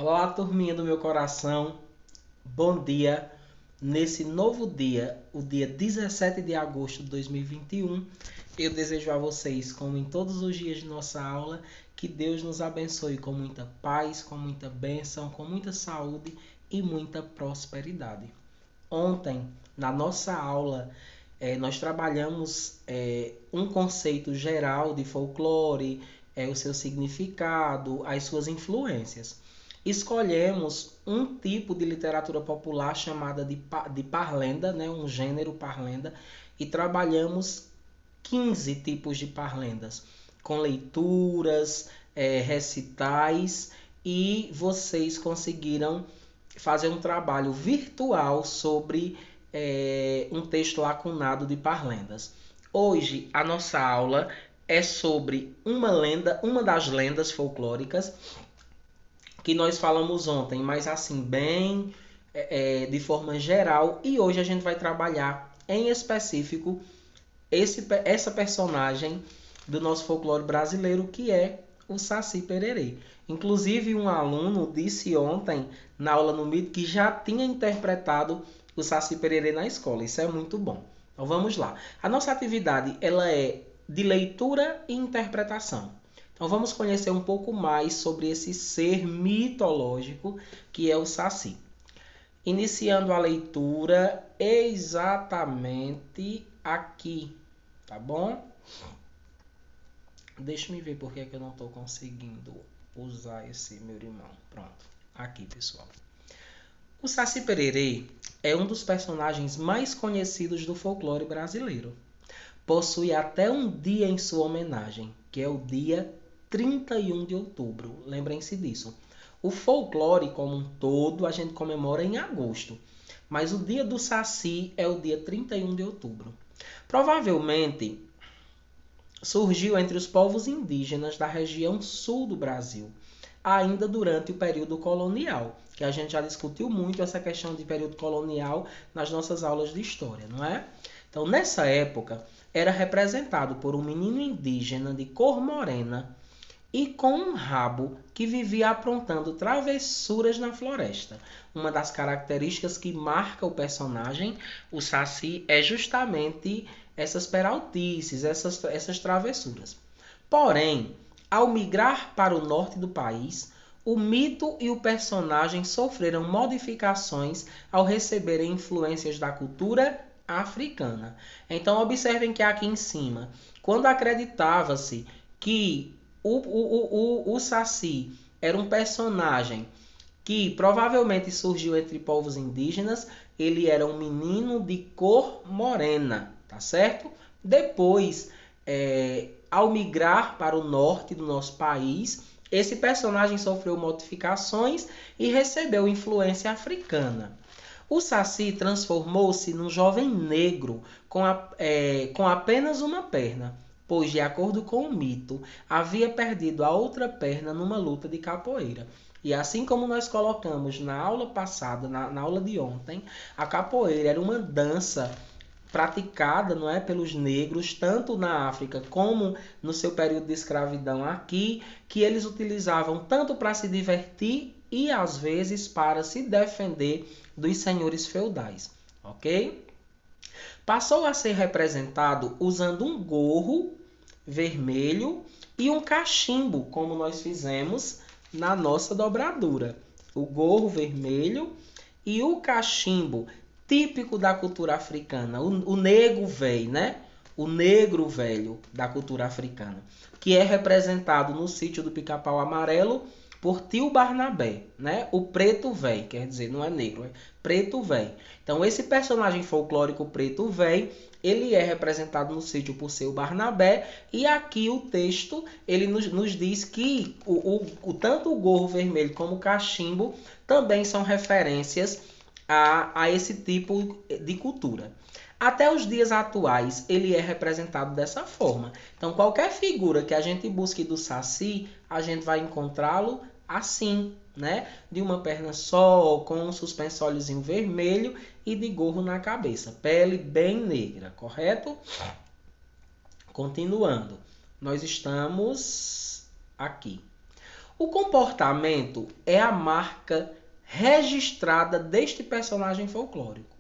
Olá, turminha do meu coração. Bom dia. Nesse novo dia, o dia 17 de agosto de 2021, eu desejo a vocês, como em todos os dias de nossa aula, que Deus nos abençoe com muita paz, com muita bênção, com muita saúde e muita prosperidade. Ontem, na nossa aula, nós trabalhamos um conceito geral de folclore, o seu significado, as suas influências. Escolhemos um tipo de literatura popular chamada de parlenda, né, um gênero parlenda, e trabalhamos 15 tipos de parlendas, com leituras, recitais, e vocês conseguiram fazer um trabalho virtual sobre um texto lacunado de parlendas. Hoje a nossa aula é sobre uma das lendas folclóricas que nós falamos ontem, mas assim bem de forma geral. E hoje a gente vai trabalhar em específico essa personagem do nosso folclore brasileiro, que é o Saci Pererê. Inclusive, um aluno disse ontem, na aula no MIT, que já tinha interpretado o Saci Pererê na escola. Isso é muito bom. Então vamos lá. A nossa atividade ela é de leitura e interpretação. Então vamos conhecer um pouco mais sobre esse ser mitológico que é o Saci. Iniciando a leitura exatamente aqui, tá bom? Deixa eu ver por que eu não estou conseguindo usar esse meu irmão. Pronto, aqui pessoal. O Saci Pererê é um dos personagens mais conhecidos do folclore brasileiro. Possui até um dia em sua homenagem, que é o dia 31 de outubro. Lembrem-se disso. O folclore como um todo a gente comemora em agosto, mas o dia do Saci é o dia 31 de outubro. Provavelmente surgiu entre os povos indígenas da região sul do Brasil, ainda durante o período colonial, que a gente já discutiu muito essa questão de período colonial nas nossas aulas de história, não é? Então, nessa época, era representado por um menino indígena de cor morena e com um rabo que vivia aprontando travessuras na floresta. Uma das características que marca o personagem, o Saci, é justamente essas peraltices, essas travessuras. Porém, ao migrar para o norte do país, o mito e o personagem sofreram modificações ao receberem influências da cultura africana. Então, observem que aqui em cima, quando acreditava-se que o Saci era um personagem que provavelmente surgiu entre povos indígenas, ele era um menino de cor morena, tá certo? Depois, ao migrar para o norte do nosso país, esse personagem sofreu modificações e recebeu influência africana. O Saci transformou-se num jovem negro com apenas uma perna, pois, de acordo com o mito, havia perdido a outra perna numa luta de capoeira. E assim como nós colocamos na aula passada, na aula de ontem, a capoeira era uma dança praticada, não é, pelos negros, tanto na África como no seu período de escravidão aqui, que eles utilizavam tanto para se divertir e às vezes para se defender dos senhores feudais, ok? Passou a ser representado usando um gorro vermelho e um cachimbo, como nós fizemos na nossa dobradura. O gorro vermelho e o cachimbo, típico da cultura africana, o negro velho, né? O negro velho da cultura africana, que é representado no sítio do Pica-Pau Amarelo por Tio Barnabé, né? O preto velho, quer dizer, não é negro, é preto velho. Então, esse personagem folclórico preto velho, ele é representado no sítio por seu Barnabé, e aqui o texto ele nos diz que tanto o gorro vermelho como o cachimbo também são referências a esse tipo de cultura. Até os dias atuais, ele é representado dessa forma. Então, qualquer figura que a gente busque do Saci, a gente vai encontrá-lo assim, né? De uma perna só, com um suspensóriozinho vermelho e de gorro na cabeça. Pele bem negra, correto? Continuando. Nós estamos aqui. O comportamento é a marca registrada deste personagem folclórico.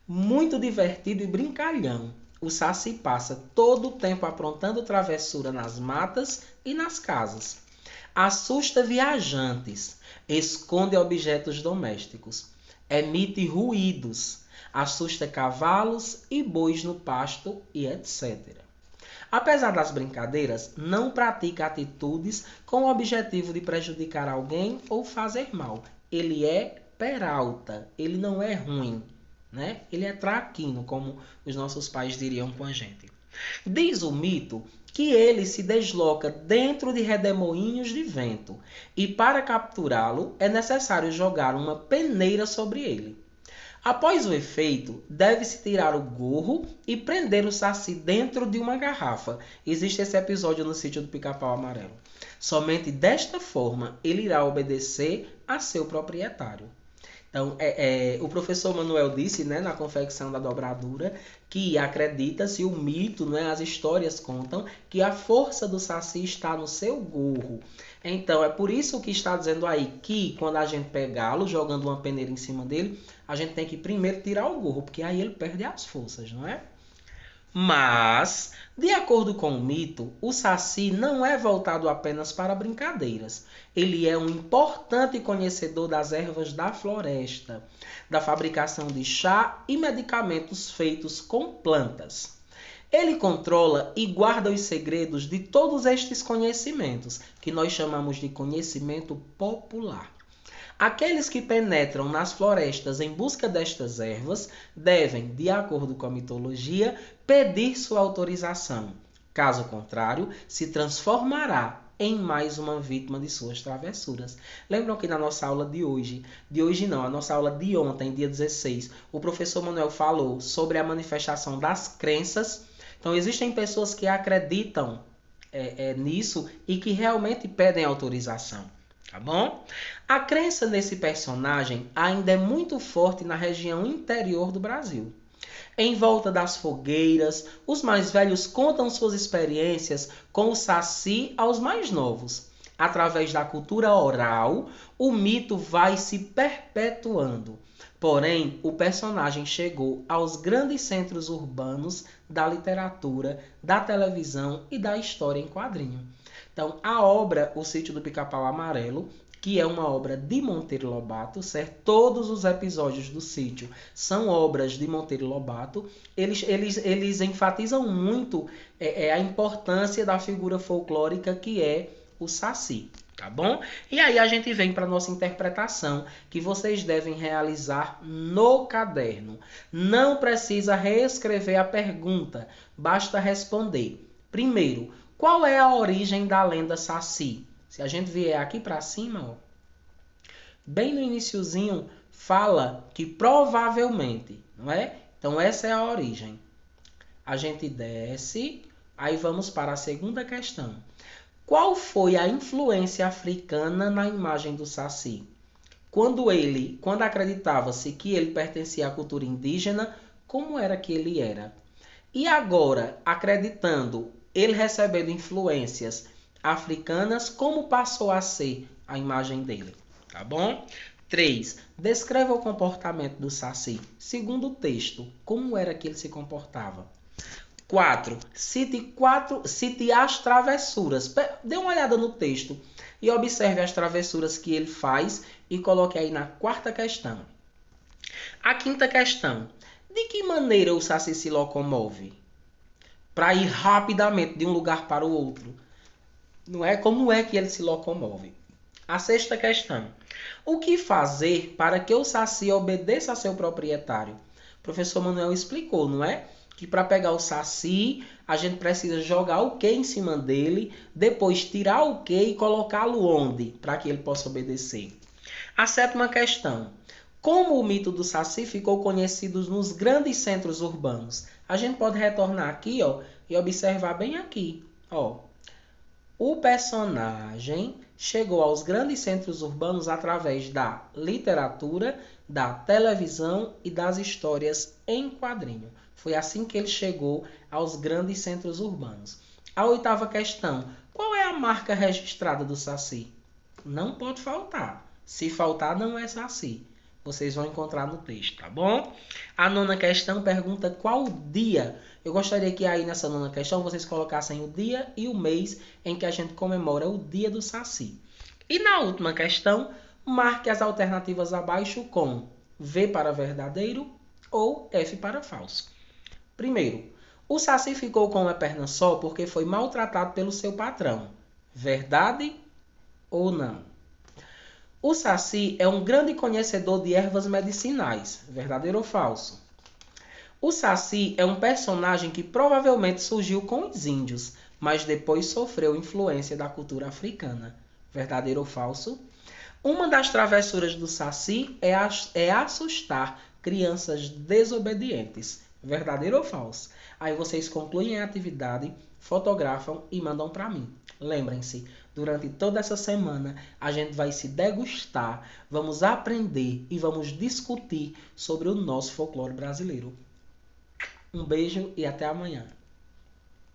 Muito divertido e brincalhão, o Saci passa todo o tempo aprontando travessura nas matas e nas casas. Assusta viajantes, esconde objetos domésticos, emite ruídos, assusta cavalos e bois no pasto e etc. Apesar das brincadeiras, não pratica atitudes com o objetivo de prejudicar alguém ou fazer mal. Ele é peralta, ele não é ruim, né? Ele é traquino, como os nossos pais diriam com a gente. Diz o mito que ele se desloca dentro de redemoinhos de vento e para capturá-lo é necessário jogar uma peneira sobre ele. Após o efeito, deve-se tirar o gorro e prender o Saci dentro de uma garrafa. Existe esse episódio no Sítio do Pica-Pau Amarelo. Somente desta forma ele irá obedecer a seu proprietário. Então, o professor Manuel disse, né, na confecção da dobradura, que acredita-se o mito, né, as histórias contam, que a força do Saci está no seu gorro. Então, é por isso que está dizendo aí que quando a gente pegá-lo, jogando uma peneira em cima dele, a gente tem que primeiro tirar o gorro, porque aí ele perde as forças, não é? Mas, de acordo com o mito, o Saci não é voltado apenas para brincadeiras. Ele é um importante conhecedor das ervas da floresta, da fabricação de chá e medicamentos feitos com plantas. Ele controla e guarda os segredos de todos estes conhecimentos, que nós chamamos de conhecimento popular. Aqueles que penetram nas florestas em busca destas ervas devem, de acordo com a mitologia, pedir sua autorização. Caso contrário, se transformará em mais uma vítima de suas travessuras. Lembram que na nossa aula a nossa aula de ontem, dia 16, o professor Manuel falou sobre a manifestação das crenças. Então, existem pessoas que acreditam nisso e que realmente pedem autorização. Tá bom? A crença nesse personagem ainda é muito forte na região interior do Brasil. Em volta das fogueiras, os mais velhos contam suas experiências com o Saci aos mais novos. Através da cultura oral, o mito vai se perpetuando. Porém, o personagem chegou aos grandes centros urbanos da literatura, da televisão e da história em quadrinho. Então, a obra O Sítio do Pica-Pau Amarelo, que é uma obra de Monteiro Lobato, certo? Todos os episódios do Sítio são obras de Monteiro Lobato. Eles enfatizam muito a importância da figura folclórica que é o Saci, tá bom? E aí a gente vem para a nossa interpretação, que vocês devem realizar no caderno. Não precisa reescrever a pergunta, basta responder. Primeiro, qual é a origem da lenda Saci? Se a gente vier aqui para cima, ó, bem no iniciozinho, fala que provavelmente, não é? Então, essa é a origem. A gente desce, aí vamos para a segunda questão. Qual foi a influência africana na imagem do Saci? Quando acreditava-se que ele pertencia à cultura indígena, como era que ele era? E agora, acreditando, ele recebendo influências africanas, como passou a ser a imagem dele? Tá bom? 3. Descreva o comportamento do Saci. Segundo o texto, como era que ele se comportava? 4. Cite as travessuras. Dê uma olhada no texto e observe as travessuras que ele faz e coloque aí na quarta questão. A quinta questão. De que maneira o Saci se locomove? Para ir rapidamente de um lugar para o outro. Não é? Como é que ele se locomove? A sexta questão. O que fazer para que o Saci obedeça a seu proprietário? O professor Manuel explicou, não é? Que para pegar o Saci, a gente precisa jogar o que em cima dele, depois tirar o que e colocá-lo onde, para que ele possa obedecer. A sétima questão. Como o mito do Saci ficou conhecido nos grandes centros urbanos? A gente pode retornar aqui, ó, e observar bem aqui, ó. O personagem chegou aos grandes centros urbanos através da literatura, da televisão e das histórias em quadrinho. Foi assim que ele chegou aos grandes centros urbanos. A oitava questão. Qual é a marca registrada do Saci? Não pode faltar. Se faltar, não é Saci. Vocês vão encontrar no texto, tá bom? A nona questão pergunta qual o dia. Eu gostaria que aí nessa nona questão vocês colocassem o dia e o mês em que a gente comemora o dia do Saci. E na última questão, marque as alternativas abaixo com V para verdadeiro ou F para falso. Primeiro, o Saci ficou com uma perna só porque foi maltratado pelo seu patrão. Verdade ou não? O Saci é um grande conhecedor de ervas medicinais. Verdadeiro ou falso? O Saci é um personagem que provavelmente surgiu com os índios, mas depois sofreu influência da cultura africana. Verdadeiro ou falso? Uma das travessuras do Saci é assustar crianças desobedientes. Verdadeiro ou falso? Aí vocês concluem a atividade, fotografam e mandam para mim. Lembrem-se, durante toda essa semana a gente vai se degustar, vamos aprender e vamos discutir sobre o nosso folclore brasileiro. Um beijo e até amanhã.